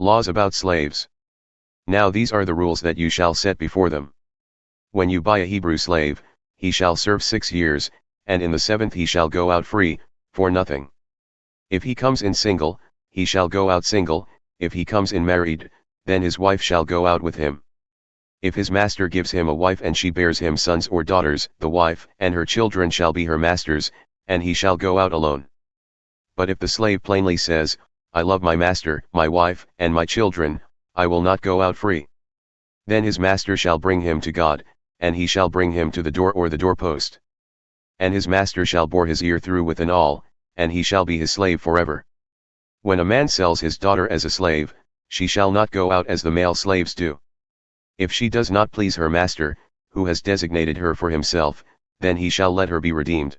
Laws about slaves. Now these are the rules that you shall set before them. When you buy a Hebrew slave, he shall serve 6 years, and in the 7th he shall go out free, for nothing. If he comes in single, he shall go out single; if he comes in married, then his wife shall go out with him. If his master gives him a wife and she bears him sons or daughters, the wife and her children shall be her master's, and he shall go out alone. But if the slave plainly says, I love my master, my wife, and my children, I will not go out free, then his master shall bring him to God, and he shall bring him to the door or the doorpost. And his master shall bore his ear through with an awl, and he shall be his slave forever. When a man sells his daughter as a slave, she shall not go out as the male slaves do. If she does not please her master, who has designated her for himself, then he shall let her be redeemed.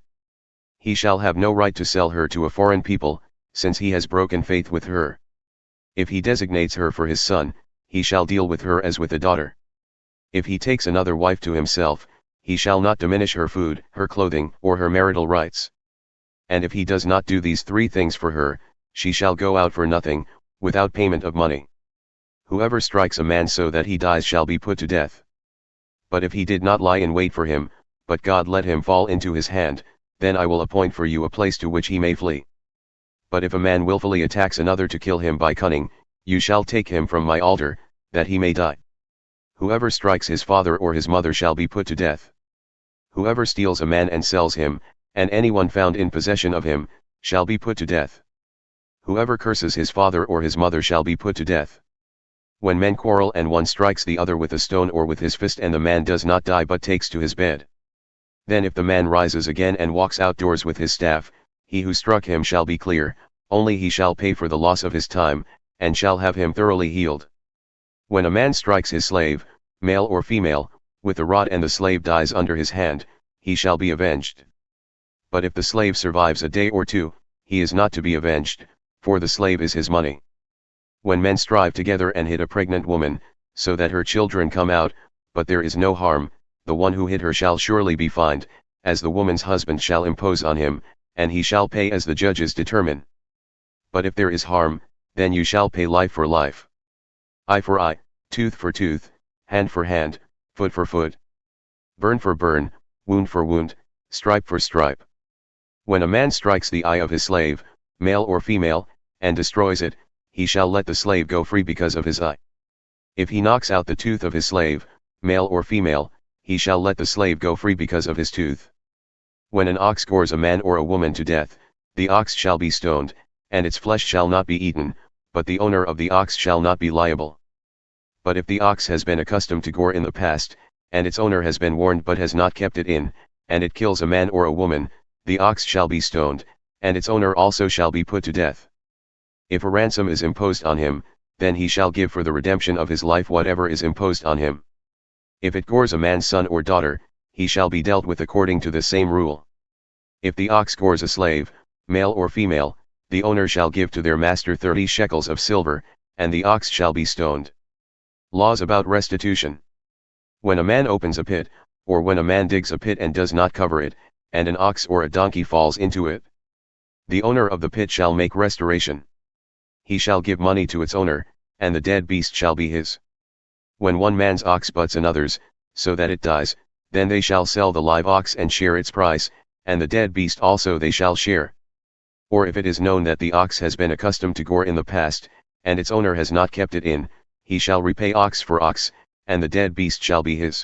He shall have no right to sell her to a foreign people, since he has broken faith with her. If he designates her for his son, he shall deal with her as with a daughter. If he takes another wife to himself, he shall not diminish her food, her clothing, or her marital rights. And if he does not do these 3 things for her, she shall go out for nothing, without payment of money. Whoever strikes a man so that he dies shall be put to death. But if he did not lie in wait for him, but God let him fall into his hand, then I will appoint for you a place to which he may flee. But if a man willfully attacks another to kill him by cunning, you shall take him from my altar, that he may die. Whoever strikes his father or his mother shall be put to death. Whoever steals a man and sells him, and anyone found in possession of him, shall be put to death. Whoever curses his father or his mother shall be put to death. When men quarrel and one strikes the other with a stone or with his fist and the man does not die but takes to his bed, then if the man rises again and walks outdoors with his staff, he who struck him shall be clear, only he shall pay for the loss of his time, and shall have him thoroughly healed. When a man strikes his slave, male or female, with a rod and the slave dies under his hand, he shall be avenged. But if the slave survives a day or 2, he is not to be avenged, for the slave is his money. When men strive together and hit a pregnant woman, so that her children come out, but there is no harm, the one who hit her shall surely be fined, as the woman's husband shall impose on him, and he shall pay as the judges determine. But if there is harm, then you shall pay life for life, eye for eye, tooth for tooth, hand for hand, foot for foot, burn for burn, wound for wound, stripe for stripe. When a man strikes the eye of his slave, male or female, and destroys it, he shall let the slave go free because of his eye. If he knocks out the tooth of his slave, male or female, he shall let the slave go free because of his tooth. When an ox gores a man or a woman to death, the ox shall be stoned, and its flesh shall not be eaten, but the owner of the ox shall not be liable. But if the ox has been accustomed to gore in the past, and its owner has been warned but has not kept it in, and it kills a man or a woman, the ox shall be stoned, and its owner also shall be put to death. If a ransom is imposed on him, then he shall give for the redemption of his life whatever is imposed on him. If it gores a man's son or daughter, he shall be dealt with according to the same rule. If the ox gores a slave, male or female, the owner shall give to their master 30 shekels of silver, and the ox shall be stoned. Laws about restitution. When a man opens a pit, or when a man digs a pit and does not cover it, and an ox or a donkey falls into it, the owner of the pit shall make restoration. He shall give money to its owner, and the dead beast shall be his. When one man's ox butts another's, so that it dies, then they shall sell the live ox and share its price, and the dead beast also they shall share. Or if it is known that the ox has been accustomed to gore in the past, and its owner has not kept it in, he shall repay ox for ox, and the dead beast shall be his.